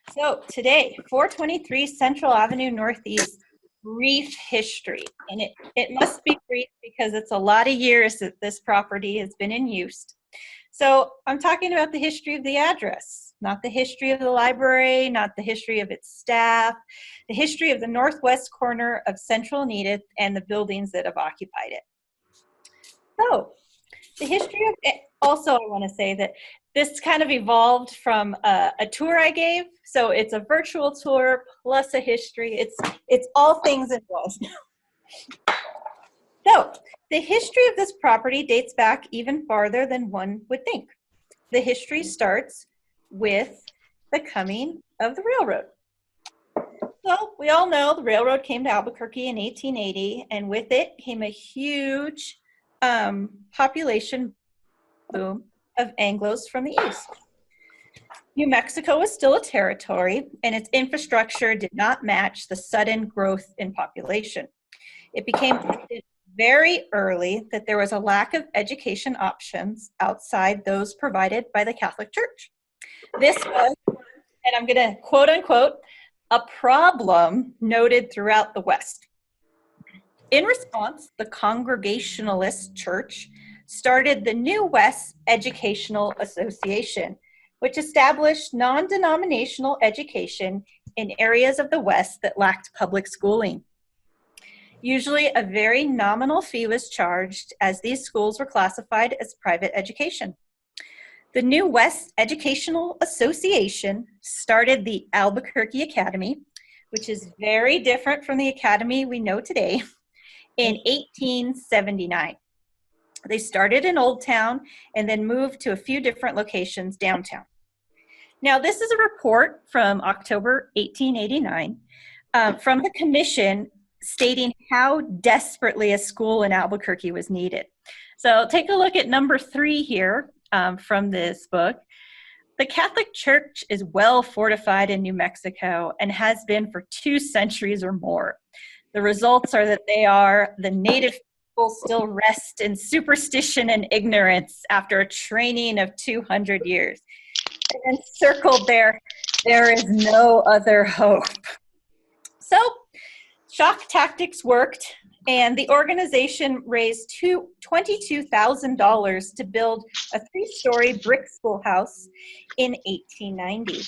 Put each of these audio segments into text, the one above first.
So today, 423 Central Avenue Northeast, brief history. And it must be brief because it's a lot of years that this property has been in use. So I'm talking about the history of the address, not the history of the library, not the history of its staff, the history of the northwest corner of Central and Edith and the buildings that have occupied it. So the history of it, also I want to say that this kind of evolved from a tour I gave. So it's a virtual tour plus a history. It's all things in one. So the history of this property dates back even farther than one would think. The history starts with the coming of the railroad. So we all know the railroad came to Albuquerque in 1880, and with it came a huge population boom of Anglos from the east. New Mexico was still a territory, and its infrastructure did not match the sudden growth in population. It became evident very early that there was a lack of education options outside those provided by the Catholic Church. This was, and I'm going to quote unquote, a problem noted throughout the West. In response, the Congregationalist Church started the New West Educational Association, which established non-denominational education in areas of the West that lacked public schooling. Usually a very nominal fee was charged as these schools were classified as private education. The New West Educational Association started the Albuquerque Academy, which is very different from the academy we know today, in 1879. They started in Old Town and then moved to a few different locations downtown. Now, this is a report from October 1889 from the commission stating how desperately a school in Albuquerque was needed. So take a look at number 3 here from this book. The Catholic Church is well fortified in New Mexico and has been for 2 centuries or more. The results are that the native people still rest in superstition and ignorance after a training of 200 years. And circled there is no other hope. So shock tactics worked, and the organization raised $22,000 to build a 3-story brick schoolhouse in 1890.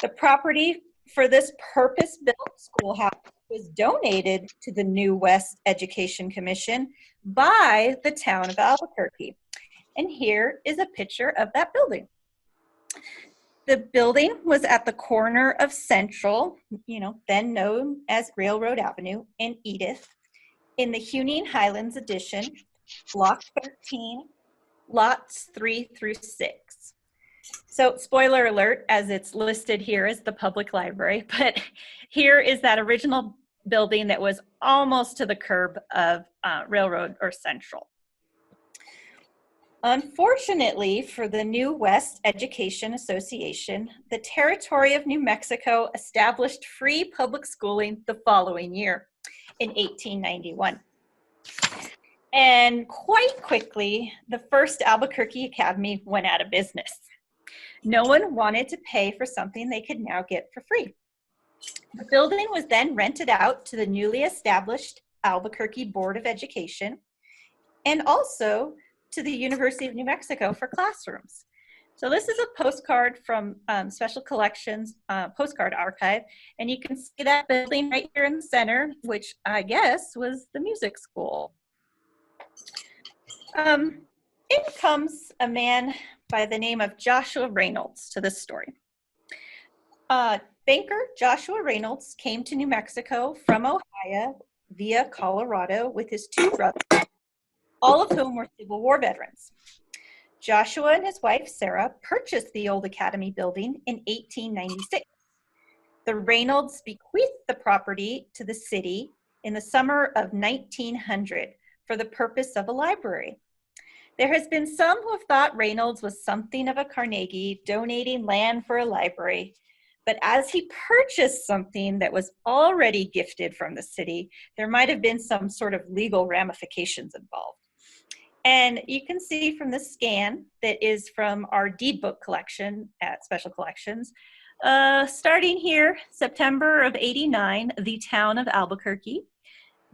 The property for this purpose-built schoolhouse was donated to the New West Education Commission by the town of Albuquerque. And here is a picture of that building. The building was at the corner of Central, then known as Railroad Avenue, and Edith, in the Huning Highlands Addition, Block 13, lots 3 through 6. So spoiler alert, as it's listed here as the public library, but here is that original building that was almost to the curb of Railroad or Central. Unfortunately for the New West Education Association, the territory of New Mexico established free public schooling the following year in 1891. And quite quickly, the first Albuquerque Academy went out of business. No one wanted to pay for something they could now get for free. The building was then rented out to the newly established Albuquerque Board of Education and also to the University of New Mexico for classrooms. So this is a postcard from Special Collections Postcard Archive, and you can see that building right here in the center, which I guess was the music school. In comes a man by the name of Joshua Reynolds to this story. Banker Joshua Reynolds came to New Mexico from Ohio via Colorado with his 2 brothers, all of whom were Civil War veterans. Joshua and his wife, Sarah, purchased the old academy building in 1896. The Reynolds bequeathed the property to the city in the summer of 1900 for the purpose of a library. There has been some who have thought Reynolds was something of a Carnegie, donating land for a library, but as he purchased something that was already gifted from the city, there might have been some sort of legal ramifications involved. And you can see from the scan that is from our deed book collection at Special Collections Starting here, September of '89, the town of Albuquerque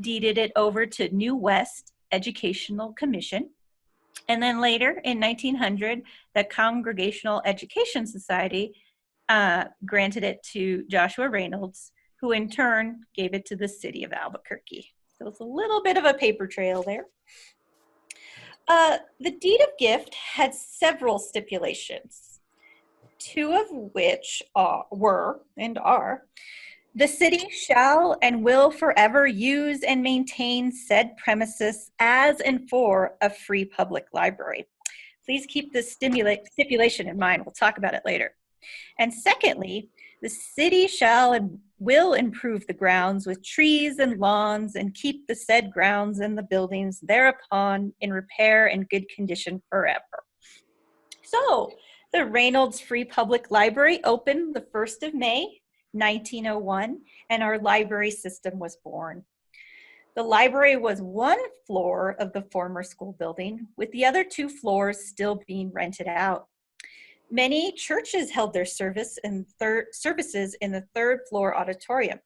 deeded it over to New West Educational Commission. And then later in 1900, the Congregational Education Society granted it to Joshua Reynolds, who in turn gave it to the city of Albuquerque. So it's a little bit of a paper trail there. The deed of gift had several stipulations, two of which were and are: the city shall and will forever use and maintain said premises as and for a free public library. Please keep this stipulation in mind. We'll talk about it later. And secondly, the city shall and will improve the grounds with trees and lawns and keep the said grounds and the buildings thereupon in repair and good condition forever. So the Reynolds Free Public Library opened the 1st of May, 1901, and our library system was born. The library was one floor of the former school building, with the other 2 floors still being rented out. Many churches held their services in the 3rd floor auditorium.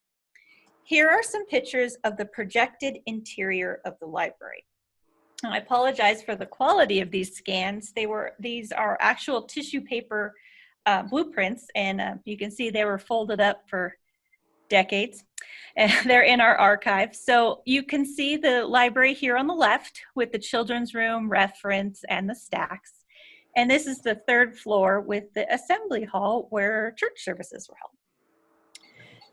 Here are some pictures of the projected interior of the library. I apologize for the quality of these scans. These are actual tissue paper blueprints, and you can see they were folded up for decades, and they're in our archive. So you can see the library here on the left with the children's room, reference, and the stacks. And this is the 3rd floor with the assembly hall where church services were held.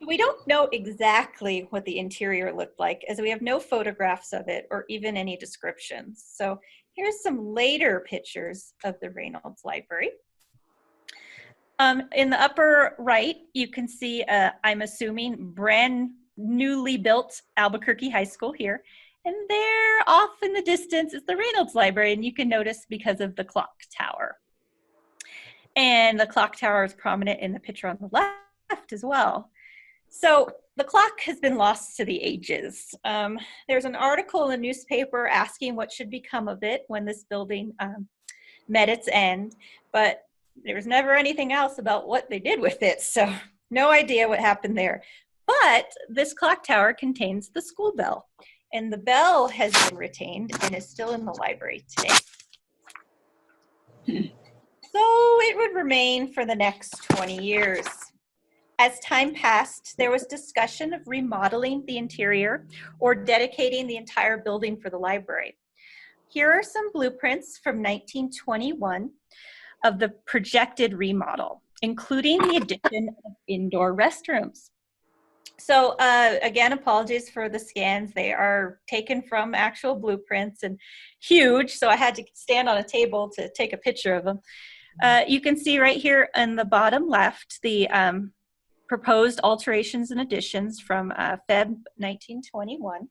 We don't know exactly what the interior looked like, as we have no photographs of it or even any descriptions. So here's some later pictures of the Reynolds Library. In the upper right, you can see, I'm assuming, brand newly built Albuquerque High School here. And there off in the distance is the Reynolds Library, and you can notice because of the clock tower. And the clock tower is prominent in the picture on the left as well. So the clock has been lost to the ages. There's an article in the newspaper asking what should become of it when this building met its end, but there was never anything else about what they did with it, so no idea what happened there. But this clock tower contains the school bell, and the bell has been retained and is still in the library today. So it would remain for the next 20 years. As time passed, there was discussion of remodeling the interior or dedicating the entire building for the library. Here are some blueprints from 1921 of the projected remodel, including the addition of indoor restrooms. So again, apologies for the scans. They are taken from actual blueprints and huge, so I had to stand on a table to take a picture of them. You can see right here in the bottom left the proposed alterations and additions from Feb 1921.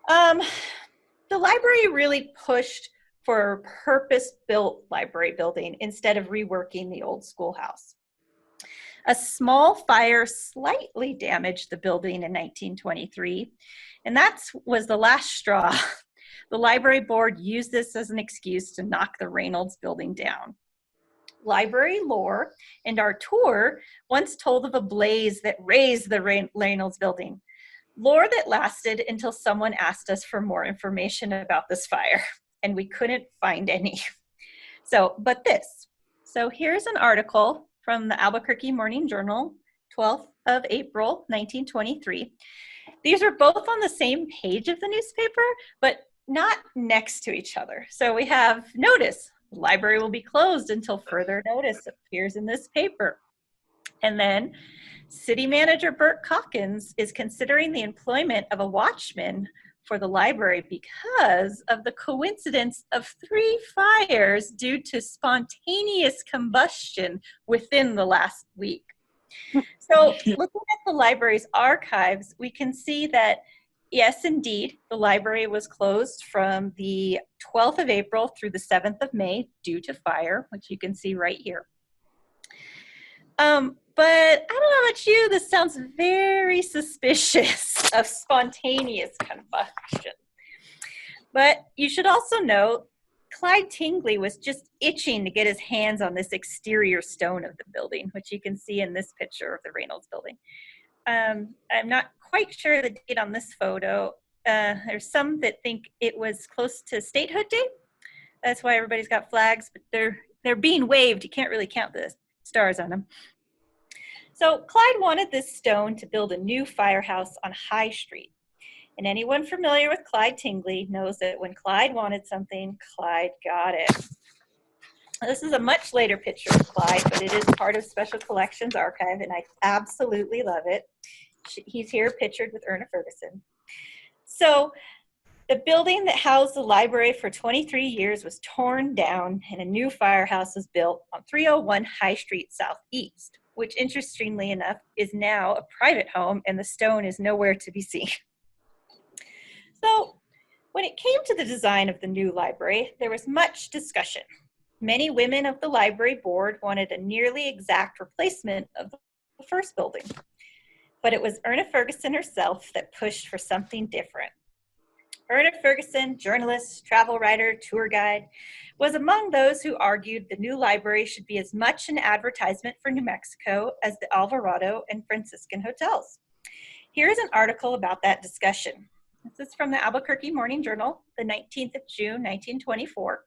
The library really pushed for a purpose-built library building instead of reworking the old schoolhouse. A small fire slightly damaged the building in 1923, and that was the last straw. The library board used this as an excuse to knock the Reynolds building down. Library lore and our tour once told of a blaze that razed the Reynolds building. Lore that lasted until someone asked us for more information about this fire, and we couldn't find any. So here's an article from the Albuquerque Morning Journal, 12th of April, 1923. These are both on the same page of the newspaper, but not next to each other. So we have notice, the library will be closed until further notice appears in this paper. And then City Manager Bert Calkins is considering the employment of a watchman for the library because of the coincidence of 3 fires due to spontaneous combustion within the last week. So looking at the library's archives, we can see that, yes, indeed, the library was closed from the 12th of April through the 7th of May due to fire, which you can see right here. But I don't know about you, this sounds very suspicious of spontaneous combustion. But you should also note Clyde Tingley was just itching to get his hands on this exterior stone of the building, which you can see in this picture of the Reynolds building. I'm not quite sure the date on this photo. There's some that think it was close to Statehood Day. That's why everybody's got flags, but they're being waved. You can't really count the stars on them. So Clyde wanted this stone to build a new firehouse on High Street. And anyone familiar with Clyde Tingley knows that when Clyde wanted something, Clyde got it. This is a much later picture of Clyde, but it is part of Special Collections Archive, and I absolutely love it. He's here pictured with Erna Ferguson. So the building that housed the library for 23 years was torn down, and a new firehouse was built on 301 High Street Southeast, which interestingly enough is now a private home, and the stone is nowhere to be seen. So when it came to the design of the new library, there was much discussion. Many women of the library board wanted a nearly exact replacement of the first building, but it was Erna Ferguson herself that pushed for something different. Erna Ferguson, journalist, travel writer, tour guide, was among those who argued the new library should be as much an advertisement for New Mexico as the Alvarado and Franciscan hotels. Here is an article about that discussion. This is from the Albuquerque Morning Journal, the 19th of June, 1924.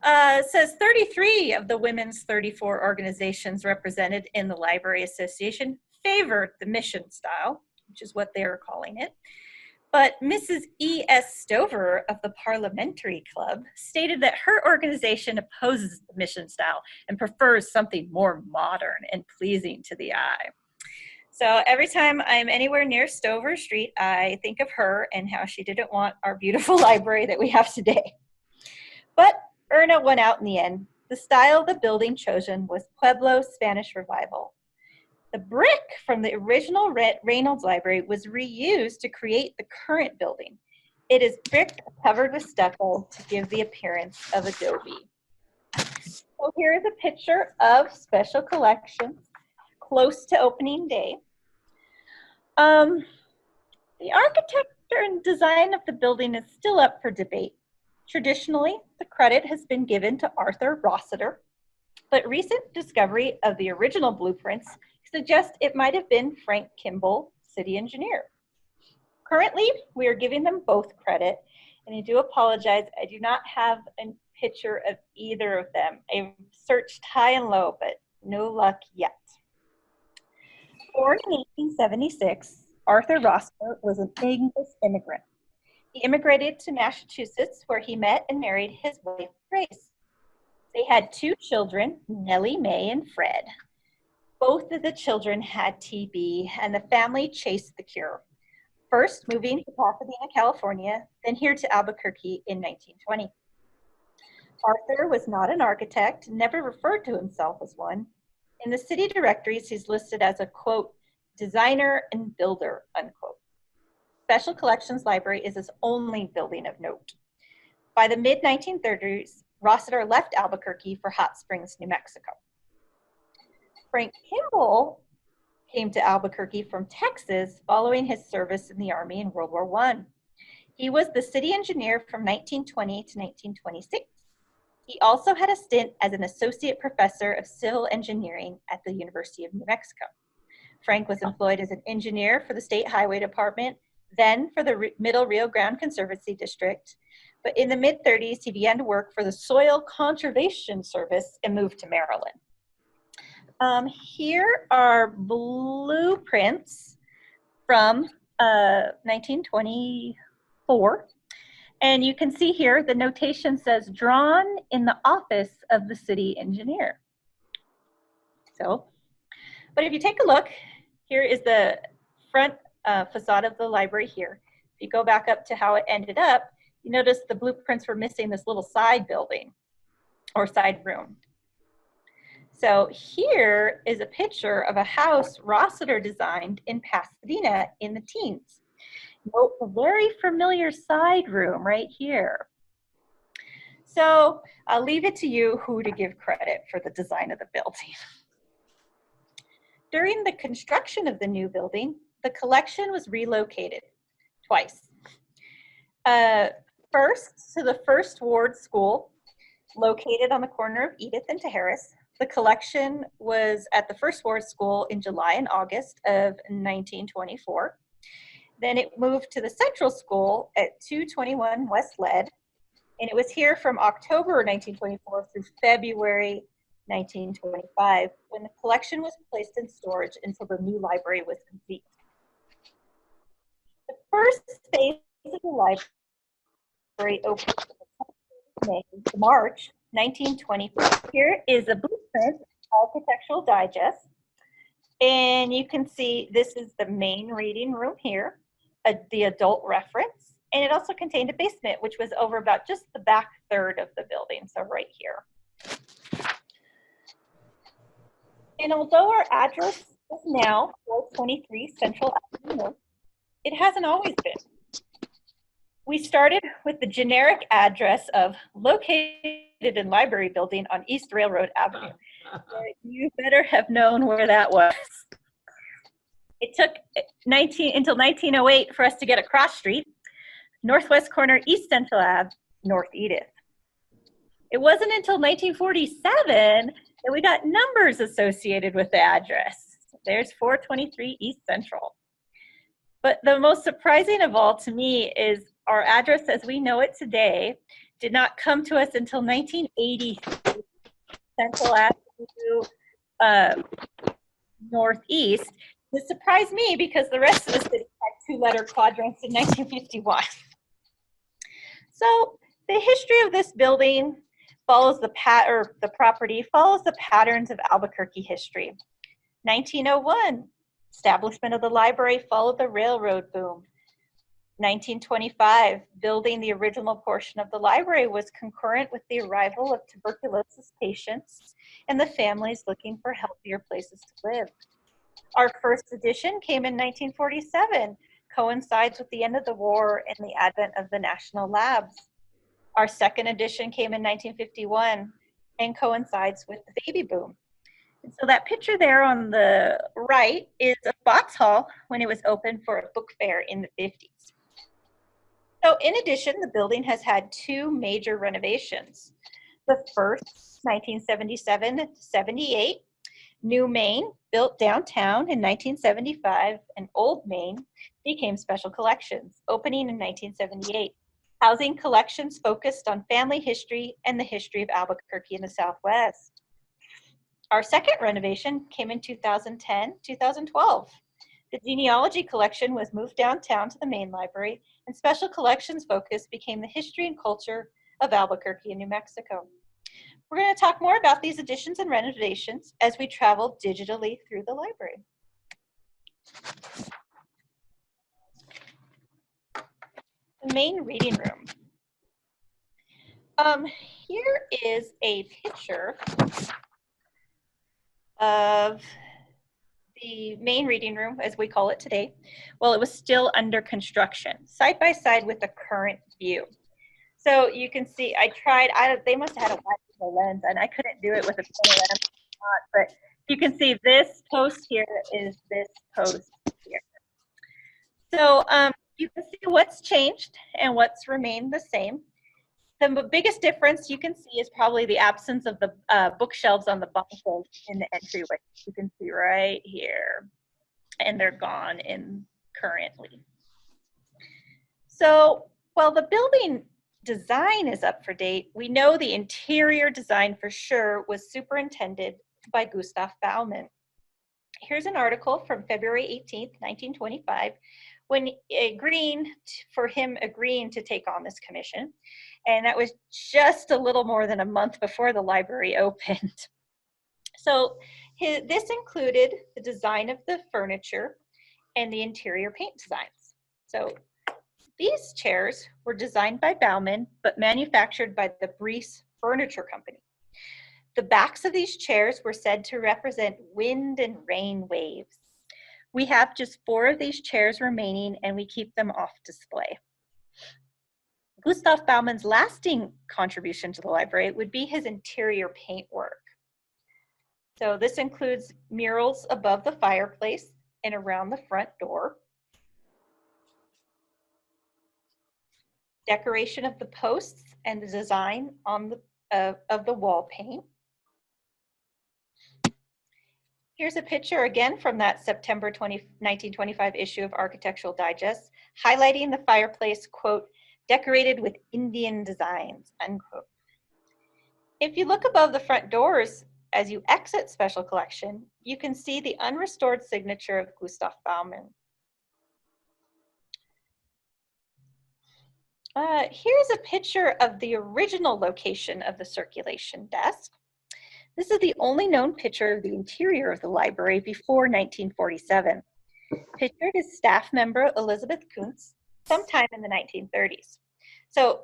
It says 33 of the women's 34 organizations represented in the Library Association favored the mission style, which is what they are calling it. But Mrs. E.S. Stover of the Parliamentary Club stated that her organization opposes the mission style and prefers something more modern and pleasing to the eye. So every time I'm anywhere near Stover Street, I think of her and how she didn't want our beautiful library that we have today. But Erna won out in the end. The style of the building chosen was Pueblo Spanish Revival. The brick from the original Reynolds Library was reused to create the current building. It is brick covered with stucco to give the appearance of adobe. So here is a picture of Special Collections close to opening day. The architecture and design of the building is still up for debate. Traditionally, the credit has been given to Arthur Rossiter, but recent discovery of the original blueprints suggests it might have been Frank Kimball, city engineer. Currently, we are giving them both credit, and I do apologize, I do not have a picture of either of them. I've searched high and low, but no luck yet. Born in 1876, Arthur Rossiter was an English immigrant. He immigrated to Massachusetts, where he met and married his wife, Grace. They had 2 children, Nellie Mae and Fred. Both of the children had TB, and the family chased the cure. First moving to Pasadena, California, then here to Albuquerque in 1920. Arthur was not an architect, never referred to himself as one. In the city directories, he's listed as a, quote, designer and builder, unquote. Special Collections Library is his only building of note. By the mid-1930s, Rossiter left Albuquerque for Hot Springs, New Mexico. Frank Kimball came to Albuquerque from Texas following his service in the Army in World War I. He was the city engineer from 1920 to 1926. He also had a stint as an associate professor of civil engineering at the University of New Mexico. Frank was employed as an engineer for the State Highway Department, then for the Middle Rio Grande Conservancy District. But in the mid-30s, he began to work for the Soil Conservation Service and moved to Maryland. Here are blueprints from 1924. And you can see here the notation says, drawn in the office of the city engineer. So, but if you take a look, here is the front facade of the library here. If you go back up to how it ended up, you notice the blueprints were missing this little side building or side room. So here is a picture of a house Rossiter designed in Pasadena in the teens. Note a very familiar side room right here. So I'll leave it to you who to give credit for the design of the building. During the construction of the new building, the collection was relocated twice. First to the First Ward School, located on the corner of Edith and Terrace. The collection was at the First Ward School in July and August of 1924. Then it moved to the Central School at 221 West Lead, and it was here from October 1924 through February 1925, when the collection was placed in storage until the new library was complete. The first phase of the library opened in March 1924. Here is a blueprint, Architectural Digest, and you can see this is the main reading room here, the adult reference, and it also contained a basement, which was over about just the back third of the building, so right here. And although our address is now 423 Central Avenue, it hasn't always been. We started with the generic address of located in Library Building on East Railroad Avenue. You better have known where that was. It took until 1908 for us to get a cross street, northwest corner East Central Ave, North Edith. It wasn't until 1947 that we got numbers associated with the address. There's 423 East Central. But the most surprising of all to me is our address as we know it today did not come to us until 1983. Central Avenue Northeast. This surprised me because the rest of the city had two-letter quadrants in 1951. So the history of this building follows the property follows the patterns of Albuquerque history. 1901, establishment of the library followed the railroad boom. 1925, building the original portion of the library was concurrent with the arrival of tuberculosis patients and the families looking for healthier places to live. Our first edition came in 1947, coincides with the end of the war and the advent of the national labs. Our second edition came in 1951 and coincides with the baby boom. And so that picture there on the right is of Box Hall when it was open for a book fair in the 50s. So in addition, the building has had two major renovations. The first, 1977-78, New Main, built downtown in 1975, and Old Main became Special Collections, opening in 1978. Housing collections focused on family history and the history of Albuquerque in the Southwest. Our second renovation came in 2010-2012. The genealogy collection was moved downtown to the main library, and Special Collections focus became the history and culture of Albuquerque and New Mexico. We're going to talk more about these additions and renovations as we travel digitally through the library. The main reading room. Here is a picture of the main reading room, as we call it today, while it was still under construction, side by side with the current view. So you can see, they must have had a wide lens, and I couldn't do it with a photo lens, but you can see this post here is this post here. So you can see what's changed and what's remained the same. The biggest difference you can see is probably the absence of the bookshelves on the bottom in the entryway. You can see right here, and they're gone currently. So while the building design is up for date, we know the interior design for sure was superintended by Gustav Baumann. Here's an article from February 18th, 1925, when agreeing to take on this commission. And that was just a little more than a month before the library opened. So this included the design of the furniture and the interior paint designs. So these chairs were designed by Baumann, but manufactured by the Breese Furniture Company. The backs of these chairs were said to represent wind and rain waves. We have just 4 of these chairs remaining, and we keep them off display. Gustav Baumann's lasting contribution to the library would be his interior paint work. So this includes murals above the fireplace and around the front door. decoration of the posts and the design on of the wall paint. Here's a picture again from that September 1925 issue of Architectural Digest, highlighting the fireplace, quote, decorated with Indian designs, unquote. If you look above the front doors as you exit Special Collection, you can see the unrestored signature of Gustav Baumann. Here's a picture of the original location of the circulation desk. This is the only known picture of the interior of the library before 1947. Pictured is staff member Elizabeth Kuntz sometime in the 1930s. So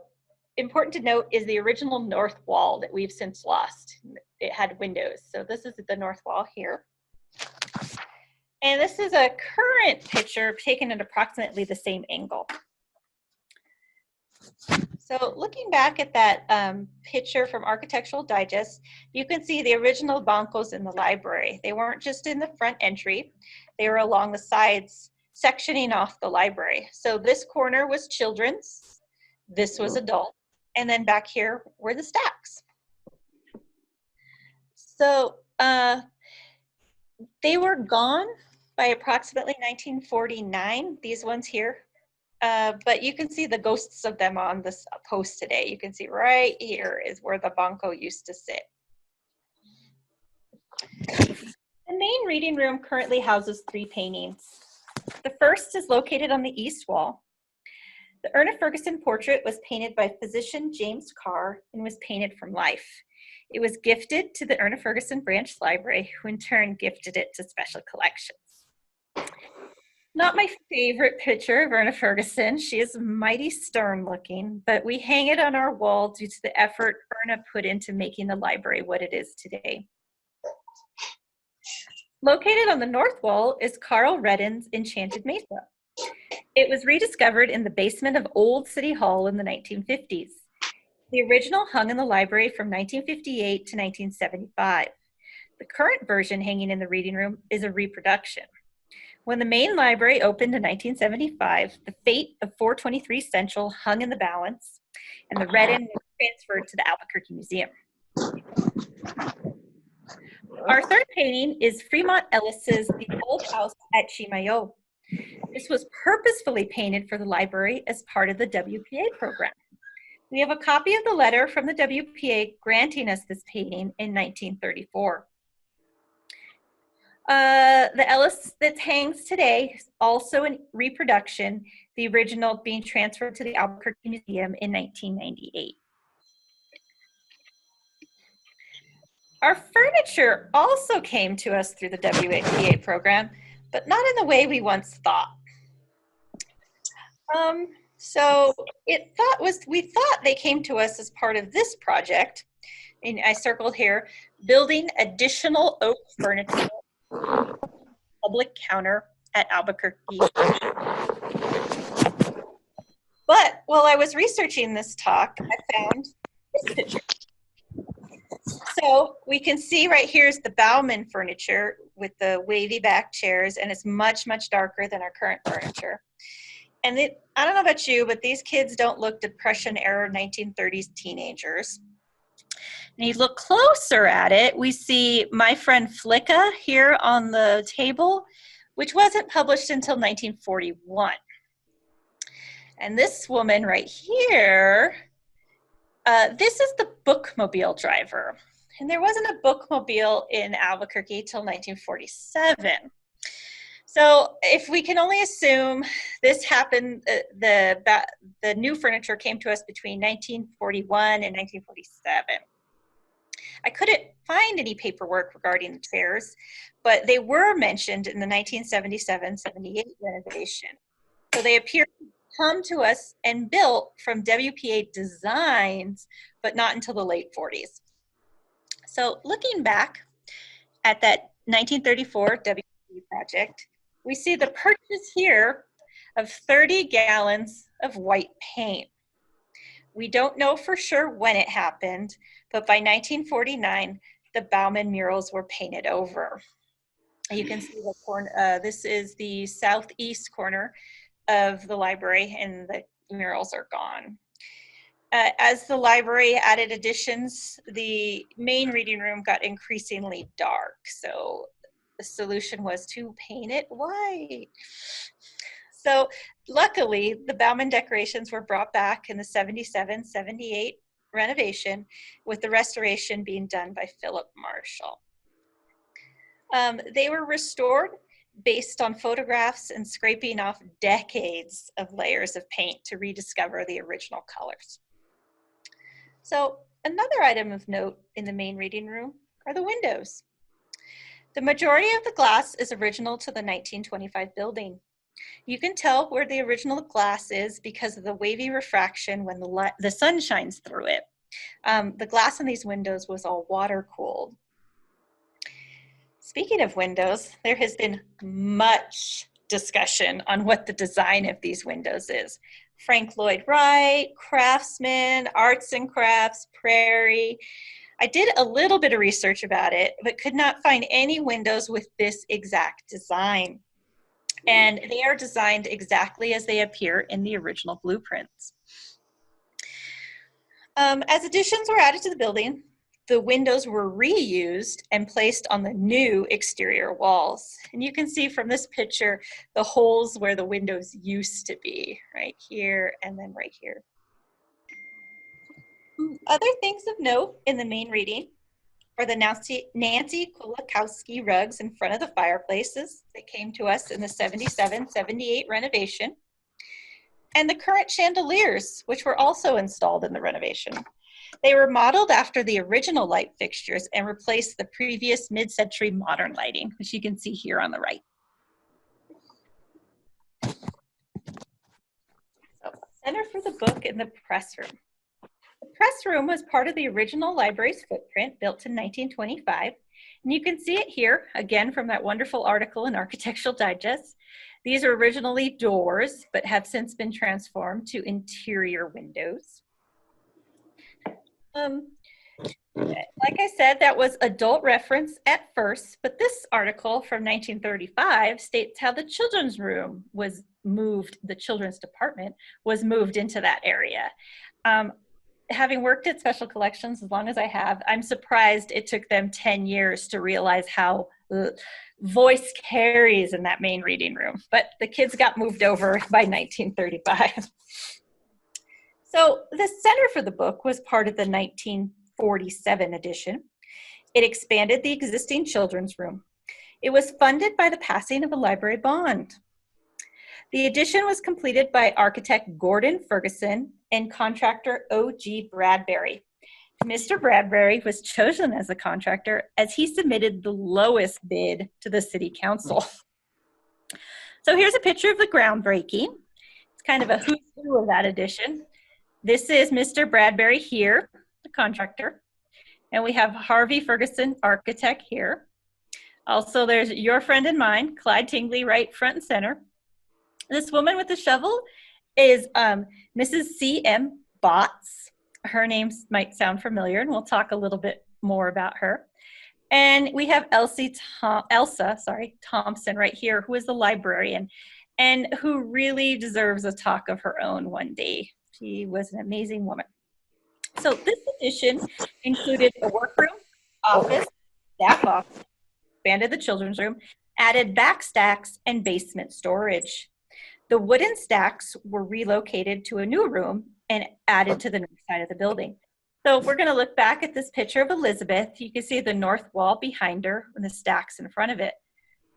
important to note is the original north wall that we've since lost. It had windows. So this is the north wall here. And this is a current picture taken at approximately the same angle. So looking back at that picture from Architectural Digest, you can see the original bancos in the library. They weren't just in the front entry, they were along the sides, sectioning off the library. So this corner was children's, this was adult, and then back here were the stacks. So they were gone by approximately 1949, these ones here. But you can see the ghosts of them on this post today. You can see right here is where the banco used to sit. The main reading room currently houses 3 paintings. The first is located on the east wall. The Erna Ferguson portrait was painted by physician James Carr and was painted from life. It was gifted to the Erna Ferguson Branch Library, who in turn gifted it to Special Collections. Not my favorite picture of Erna Ferguson. She is mighty stern looking, but we hang it on our wall due to the effort Erna put into making the library what it is today. Located on the north wall is Carl Reddin's Enchanted Mesa. It was rediscovered in the basement of Old City Hall in the 1950s. The original hung in the library from 1958 to 1975. The current version hanging in the reading room is a reproduction. When the main library opened in 1975, the fate of 423 Central hung in the balance, and the Reddin was transferred to the Albuquerque Museum. Our third painting is Fremont Ellis's The Old House at Chimayo. This was purposefully painted for the library as part of the WPA program. We have a copy of the letter from the WPA granting us this painting in 1934. The Ellis that hangs today is also a reproduction, the original being transferred to the Albuquerque Museum in 1998. Our furniture also came to us through the WPA program, but not in the way we once thought. So we thought they came to us as part of this project, and I circled here, building additional oak furniture, public counter at Albuquerque. But while I was researching this talk, I found this picture. So we can see right here is the Baumann furniture with the wavy back chairs, and it's much, much darker than our current furniture. And I don't know about you, but these kids don't look Depression era 1930s teenagers. And you look closer at it, we see My Friend Flicka here on the table, which wasn't published until 1941. And this woman right here, this is the bookmobile driver. And there wasn't a bookmobile in Albuquerque till 1947. So if we can only assume this happened, the new furniture came to us between 1941 and 1947. I couldn't find any paperwork regarding the chairs, but they were mentioned in the 1977-78 renovation. So they appear to come to us and built from WPA designs, but not until the late 40s. So looking back at that 1934 WPA project, we see the purchase here of 30 gallons of white paint. We don't know for sure when it happened, but by 1949, the Baumann murals were painted over. You can see the corner, this is the southeast corner of the library, and the murals are gone. As the library added additions, the main reading room got increasingly dark. So the solution was to paint it white. So luckily, the Bauman decorations were brought back in the 77, 78 renovation, with the restoration being done by Philip Marshall. They were restored based on photographs and scraping off decades of layers of paint to rediscover the original colors. So another item of note in the main reading room are the windows. The majority of the glass is original to the 1925 building. You can tell where the original glass is because of the wavy refraction when the sun shines through it. The glass in these windows was all water cooled. Speaking of windows, there has been much discussion on what the design of these windows is. Frank Lloyd Wright, Craftsman, Arts and Crafts, Prairie. I did a little bit of research about it, but could not find any windows with this exact design. And they are designed exactly as they appear in the original blueprints. As additions were added to the building, the windows were reused and placed on the new exterior walls. And you can see from this picture the holes where the windows used to be, right here and then right here. Other things of note in the main reading are the Nancy Kolakowski rugs in front of the fireplaces that came to us in the 77, 78 renovation, and the current chandeliers, which were also installed in the renovation. They were modeled after the original light fixtures and replaced the previous mid-century modern lighting, which you can see here on the right. So, center for the book in the press room. The press room was part of the original library's footprint, built in 1925. And you can see it here, again, from that wonderful article in Architectural Digest. These are originally doors, but have since been transformed to interior windows. Like I said, that was adult reference at first, but this article from 1935 states how the children's room was moved, the children's department was moved into that area. Having worked at Special Collections as long as I have, I'm surprised it took them 10 years to realize how voice carries in that main reading room, but the kids got moved over by 1935. So the center for the book was part of the 1947 edition. It expanded the existing children's room. It was funded by the passing of a library bond. The addition was completed by architect Gordon Ferguson and contractor O.G. Bradbury. Mr. Bradbury was chosen as a contractor as he submitted the lowest bid to the city council. So here's a picture of the groundbreaking. It's kind of a who's who of that addition. This is Mr. Bradbury here, the contractor. And we have Harvey Ferguson, architect here. Also, there's your friend and mine, Clyde Tingley, right front and center. This woman with the shovel is Mrs. C.M. Botts. Her name might sound familiar, and we'll talk a little bit more about her. And we have Elsa Thompson right here, who is the librarian and who really deserves a talk of her own one day. She was an amazing woman. So this edition included a workroom, office, staff office, expanded the children's room, added back stacks, and basement storage. The wooden stacks were relocated to a new room and added to the north side of the building. So if we're going to look back at this picture of Elizabeth, you can see the north wall behind her and the stacks in front of it.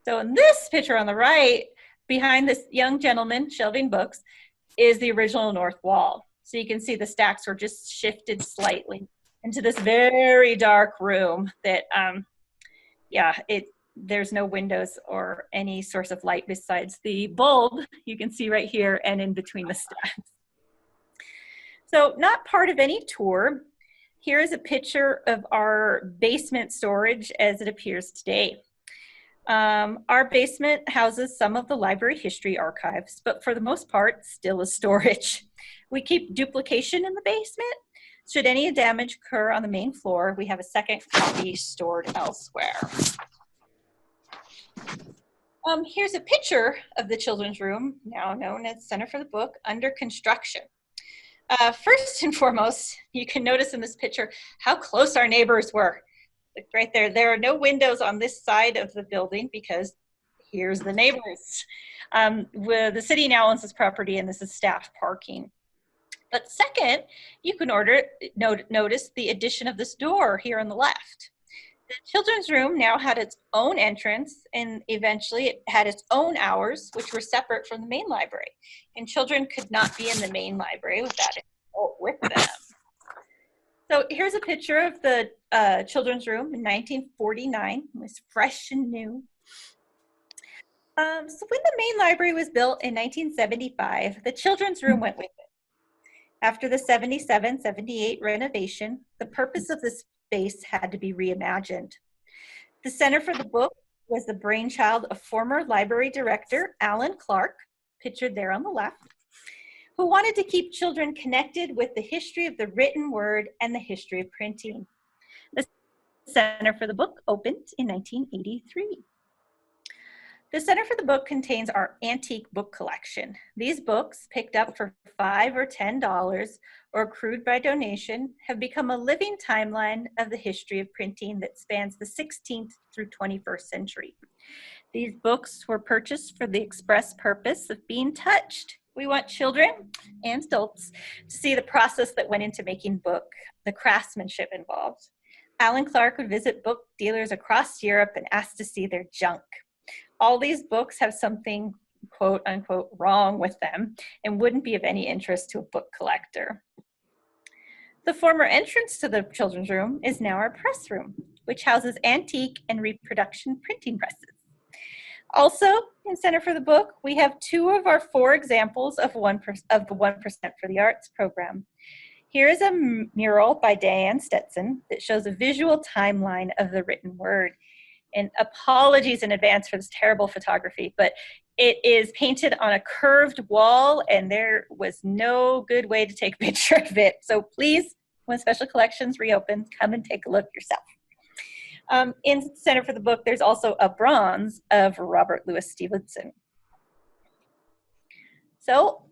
So in this picture on the right, behind this young gentleman shelving books, is the original north wall. So you can see the stacks were just shifted slightly into this very dark room that, there's no windows or any source of light besides the bulb you can see right here and in between the stacks. So not part of any tour, here is a picture of our basement storage as it appears today. Our basement houses some of the library history archives, but for the most part, still is storage. We keep duplication in the basement. Should any damage occur on the main floor, we have a second copy stored elsewhere. Here's a picture of the children's room, now known as Center for the Book, under construction. First and foremost, you can notice in this picture how close our neighbors were. Like right there, there are no windows on this side of the building because here's the neighbors. The city now owns this property and this is staff parking. But second, you can notice the addition of this door here on the left. The children's room now had its own entrance, and eventually it had its own hours, which were separate from the main library. And children could not be in the main library without an adult with them. So here's a picture of the children's room in 1949. It was fresh and new. So when the main library was built in 1975, the children's room went with it. After the 77-78 renovation, the purpose of the space had to be reimagined. The Center for the Book was the brainchild of former library director Alan Clark, pictured there on the left, who wanted to keep children connected with the history of the written word and the history of printing. The Center for the Book opened in 1983. The Center for the Book contains our antique book collection. These books, picked up for $5 or $10 or accrued by donation, have become a living timeline of the history of printing that spans the 16th through 21st century. These books were purchased for the express purpose of being touched. We want children and adults to see the process that went into making book, the craftsmanship involved. Alan Clark would visit book dealers across Europe and ask to see their junk. All these books have something, quote unquote, wrong with them and wouldn't be of any interest to a book collector. The former entrance to the children's room is now our press room, which houses antique and reproduction printing presses. Also, in Center for the Book, we have 2 of our 4 examples of the 1% for the Arts program. Here is a mural by Diane Stetson that shows a visual timeline of the written word. And apologies in advance for this terrible photography, but it is painted on a curved wall and there was no good way to take a picture of it. So please, when Special Collections reopens, come and take a look yourself. In Center for the Book, there's also a bronze of Robert Louis Stevenson. So,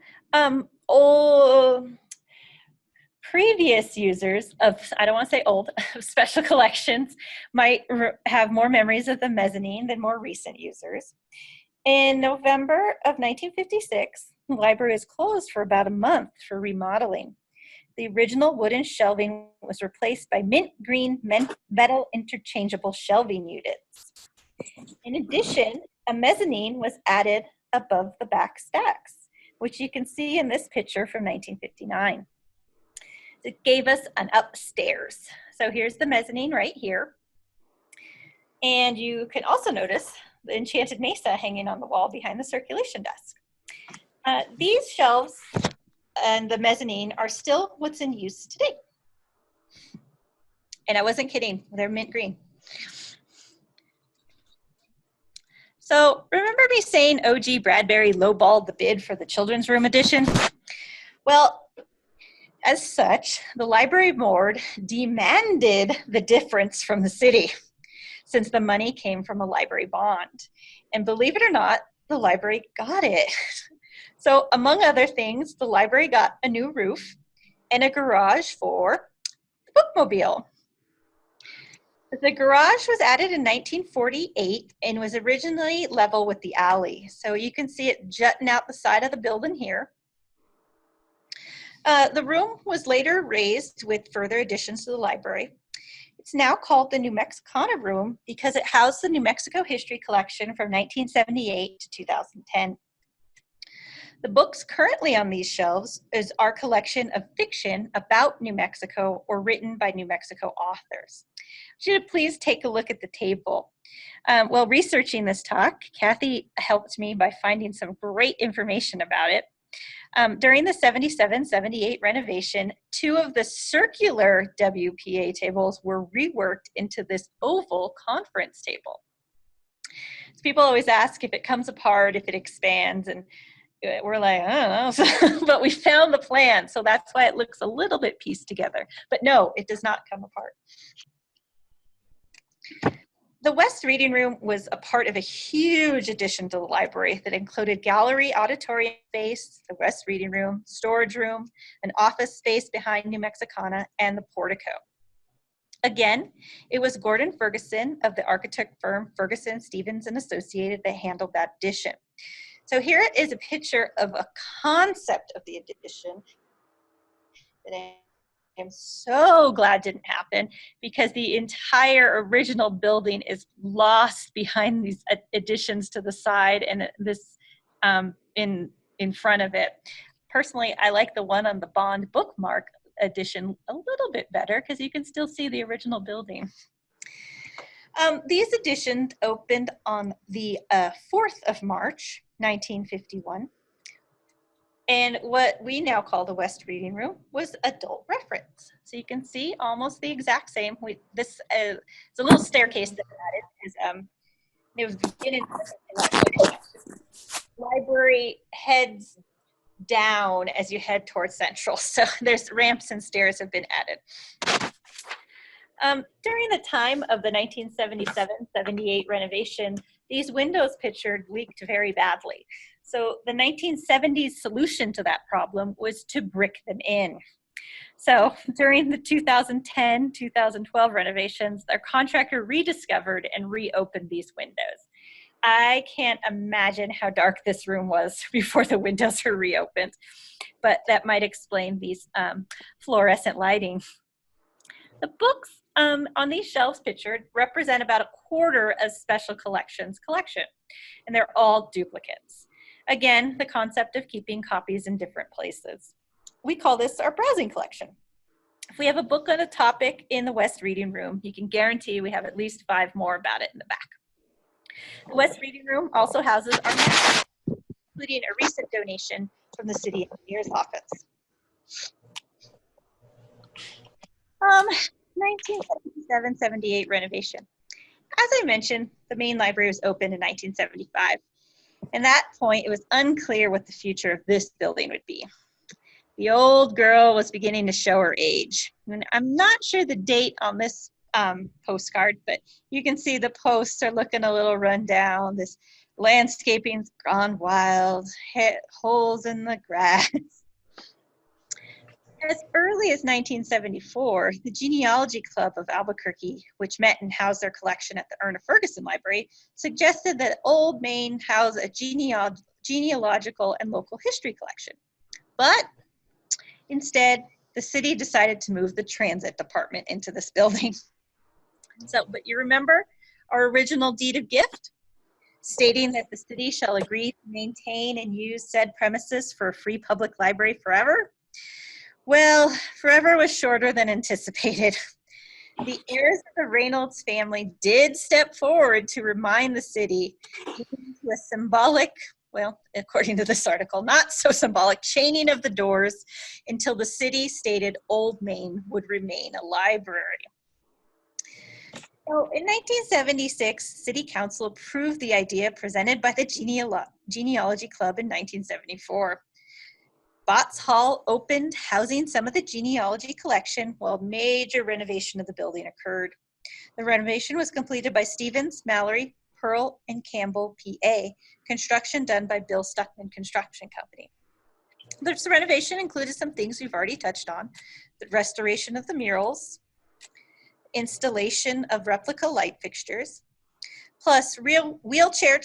previous users of, I don't want to say old, of Special Collections might have more memories of the mezzanine than more recent users. In November of 1956, the library was closed for about a month for remodeling. The original wooden shelving was replaced by mint green metal interchangeable shelving units. In addition, a mezzanine was added above the back stacks, which you can see in this picture from 1959. It gave us an upstairs. So here's the mezzanine right here. And you can also notice the enchanted mesa hanging on the wall behind the circulation desk. These shelves and the mezzanine are still what's in use today. And I wasn't kidding, they're mint green. So remember me saying O.G. Bradbury lowballed the bid for the children's room edition? Well, as such, the library board demanded the difference from the city since the money came from a library bond. And believe it or not, the library got it. So among other things, the library got a new roof and a garage for the bookmobile. The garage was added in 1948 and was originally level with the alley. So you can see it jutting out the side of the building here. The room was later raised with further additions to the library. It's now called the New Mexicana Room because it housed the New Mexico History Collection from 1978 to 2010. The books currently on these shelves is our collection of fiction about New Mexico or written by New Mexico authors. Should you please take a look at the table. While researching this talk, Kathy helped me by finding some great information about it. During the 77-78 renovation, 2 of the circular WPA tables were reworked into this oval conference table. So people always ask if it comes apart, if it expands, and we're like, I don't know, but we found the plan, so that's why it looks a little bit pieced together. But no, it does not come apart. The West Reading Room was a part of a huge addition to the library that included gallery, auditorium space, the West Reading Room, storage room, an office space behind New Mexicana, and the portico. Again, it was Gordon Ferguson of the architect firm Ferguson, Stevens and Associated that handled that addition. So here is a picture of a concept of the addition that I'm so glad didn't happen, because the entire original building is lost behind these additions to the side and this in front of it. Personally, I like the one on the Bond bookmark addition a little bit better because you can still see the original building. These additions opened on the 4th of March, 1951. And what we now call the West Reading Room was adult reference. So you can see almost the exact same. It's a little staircase that I added, because it was beginning library heads down as you head towards Central. So there's ramps and stairs have been added. During the time of the 1977-78 renovation, these windows pictured leaked very badly. So the 1970s solution to that problem was to brick them in. So during the 2010-2012 renovations, their contractor rediscovered and reopened these windows. I can't imagine how dark this room was before the windows were reopened, but that might explain these fluorescent lighting. The books on these shelves pictured represent about 1/4 of Special Collections collection, and they're all duplicates. Again, the concept of keeping copies in different places. We call this our browsing collection. If we have a book on a topic in the West Reading Room, you can guarantee we have at least 5 more about it in the back. The West Reading Room also houses our map, including a recent donation from the City Engineer's Office. 1977-78 renovation. As I mentioned, the main library was opened in 1975. At that point, it was unclear what the future of this building would be. The old girl was beginning to show her age. And I'm not sure the date on this postcard, but you can see the posts are looking a little run down. This landscaping's gone wild, holes in the grass. As early as 1974, the Genealogy Club of Albuquerque, which met and housed their collection at the Erna Ferguson Library, suggested that Old Main house a genealogical and local history collection. But instead, the city decided to move the transit department into this building. So, but you remember our original deed of gift, stating that the city shall agree to maintain and use said premises for a free public library forever? Well, forever was shorter than anticipated. The heirs of the Reynolds family did step forward to remind the city to a symbolic, well, according to this article, not so symbolic, chaining of the doors until the city stated Old Main would remain a library. So in 1976, City Council approved the idea presented by the Genealogy Club in 1974. Botts Hall opened, housing some of the genealogy collection, while major renovation of the building occurred. The renovation was completed by Stevens, Mallory, Pearl, and Campbell, PA, construction done by Bill Stuckman Construction Company. This renovation included some things we've already touched on: the restoration of the murals, installation of replica light fixtures, plus real wheelchair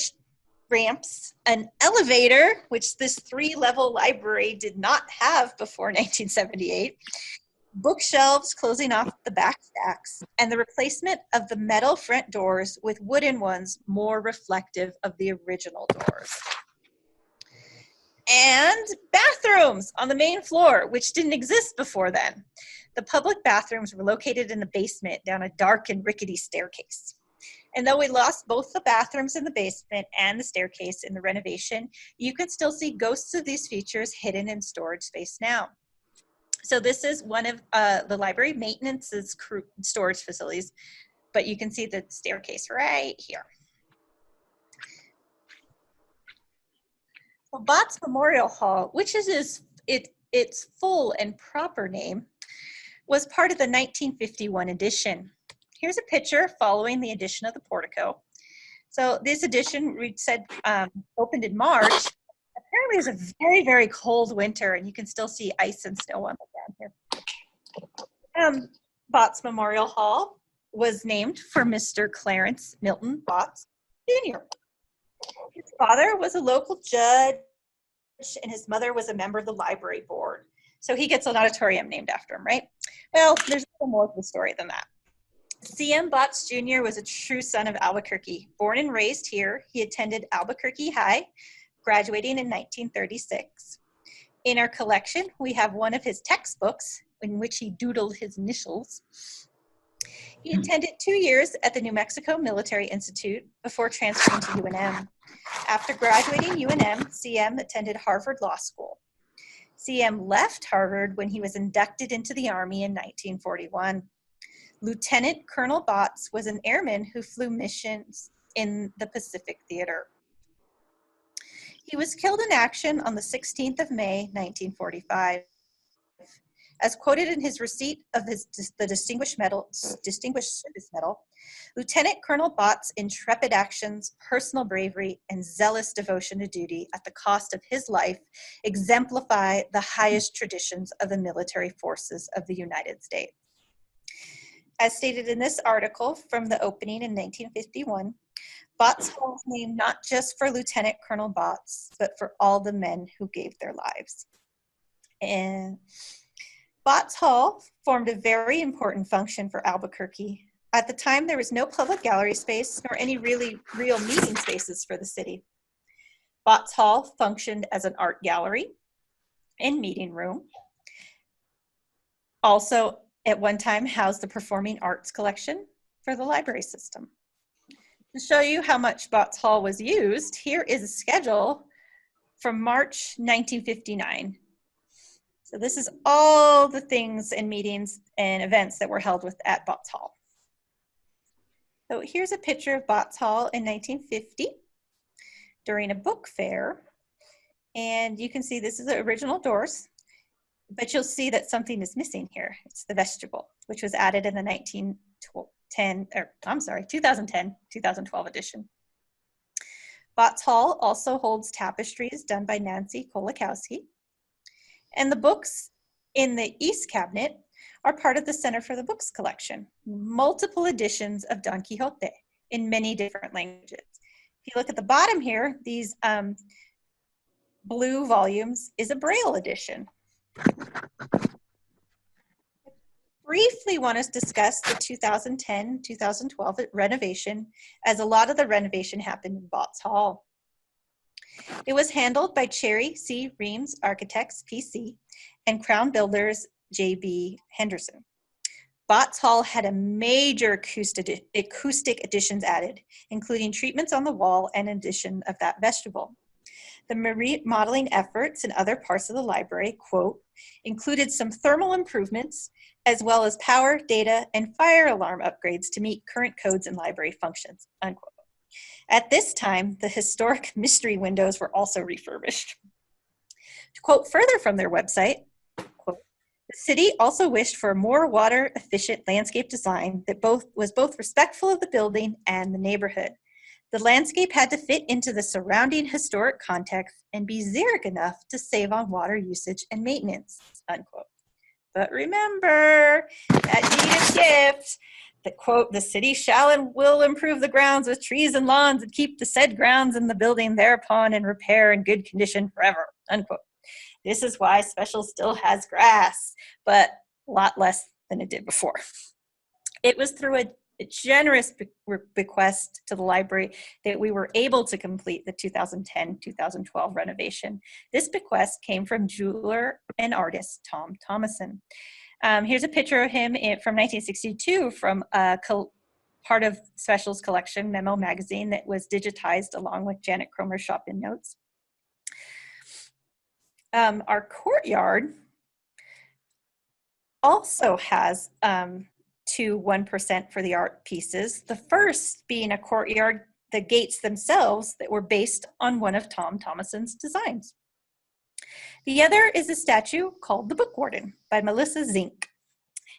ramps, an elevator, which this 3-level library did not have before 1978, bookshelves closing off the back stacks, and the replacement of the metal front doors with wooden ones more reflective of the original doors. And bathrooms on the main floor, which didn't exist before then. The public bathrooms were located in the basement down a dark and rickety staircase. And though we lost both the bathrooms in the basement and the staircase in the renovation, you can still see ghosts of these features hidden in storage space now. So this is one of the library maintenance's storage facilities, but you can see the staircase right here. Well, Botts Memorial Hall, which is its full and proper name, was part of the 1951 edition. here's a picture following the addition of the portico. So this addition, we said, opened in March. Apparently it was a very, very cold winter, and you can still see ice and snow on the ground here. Botts Memorial Hall was named for Mr. Clarence Milton Botts, Jr. His father was a local judge, and his mother was a member of the library board. So he gets an auditorium named after him, right? Well, there's a little more to the story than that. C.M. Botts Jr. was a true son of Albuquerque. Born and raised here, he attended Albuquerque High, graduating in 1936. In our collection, we have one of his textbooks in which he doodled his initials. He attended 2 years at the New Mexico Military Institute before transferring to UNM. After graduating UNM, C.M. attended Harvard Law School. C.M. left Harvard when he was inducted into the Army in 1941. Lieutenant Colonel Botts was an airman who flew missions in the Pacific Theater. He was killed in action on the 16th of May, 1945. As quoted in his receipt of the Distinguished Service Medal, Lieutenant Colonel Botts' intrepid actions, personal bravery, and zealous devotion to duty at the cost of his life exemplify the highest traditions of the military forces of the United States. As stated in this article from the opening in 1951, Botts Hall was named not just for Lieutenant Colonel Botts, but for all the men who gave their lives. And Botts Hall formed a very important function for Albuquerque. At the time, there was no public gallery space nor any real meeting spaces for the city. Botts Hall functioned as an art gallery and meeting room. Also, at one time, housed the performing arts collection for the library system. To show you how much Botts Hall was used, here is a schedule from March 1959. So this is all the things and meetings and events that were held at Botts Hall. So here's a picture of Botts Hall in 1950 during a book fair. And you can see this is the original doors, but you'll see that something is missing here. It's the vestibule, which was added in the 2010-2012 edition. Botts Hall also holds tapestries done by Nancy Kolakowski. And the books in the East Cabinet are part of the Center for the Books collection. Multiple editions of Don Quixote in many different languages. If you look at the bottom here, these blue volumes is a Braille edition. Briefly want to discuss the 2010-2012 renovation, as a lot of the renovation happened in Botts Hall. It was handled by Cherry C. Reams Architects, PC, and Crown Builders, J.B. Henderson. Botts Hall had a major acoustic additions added, including treatments on the wall and addition of that vestibule. The remodeling efforts in other parts of the library, quote, included some thermal improvements, as well as power, data, and fire alarm upgrades to meet current codes and library functions, unquote. At this time, the historic mystery windows were also refurbished. To quote further from their website, quote, the city also wished for a more water-efficient landscape design that was both respectful of the building and the neighborhood. The landscape had to fit into the surrounding historic context and be xeric enough to save on water usage and maintenance, unquote. But remember, that needed gift, that quote, the city shall and will improve the grounds with trees and lawns and keep the said grounds and the building thereupon in repair and good condition forever, unquote. This is why Special still has grass, but a lot less than it did before. It was through a generous bequest to the library that we were able to complete the 2010-2012 renovation. This bequest came from jeweler and artist Tom Thomason. Here's a picture of him from 1962 from part of Special's collection, Memo Magazine, that was digitized along with Janet Cromer's shop-in notes. Our courtyard also has 1% for the art pieces. The first being a courtyard, the gates themselves that were based on one of Tom Thomason's designs. The other is a statue called The Book Warden by Melissa Zink.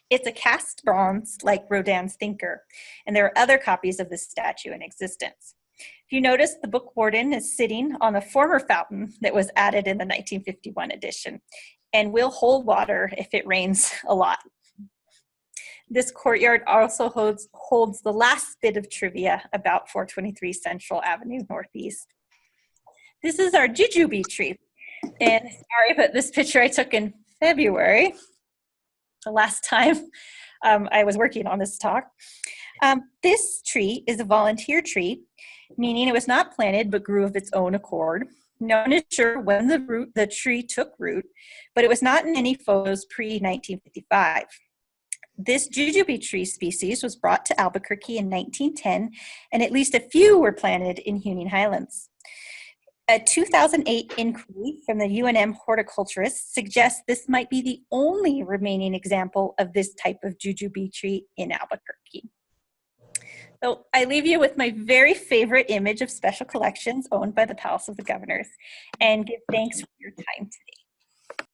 It's a cast bronze like Rodin's Thinker, and there are other copies of this statue in existence. If you notice, the book warden is sitting on a former fountain that was added in the 1951 edition and will hold water if it rains a lot. This courtyard also holds the last bit of trivia about 423 Central Avenue Northeast. This is our jujube tree. And sorry, but this picture I took in February, the last time I was working on this talk. This tree is a volunteer tree, meaning it was not planted but grew of its own accord. No one is sure when the tree took root, but it was not in any photos pre-1955. This jujube tree species was brought to Albuquerque in 1910, and at least a few were planted in Hueneme Highlands. A 2008 inquiry from the UNM horticulturists suggests this might be the only remaining example of this type of jujube tree in Albuquerque. So I leave you with my very favorite image of special collections owned by the Palace of the Governors, and give thanks for your time today.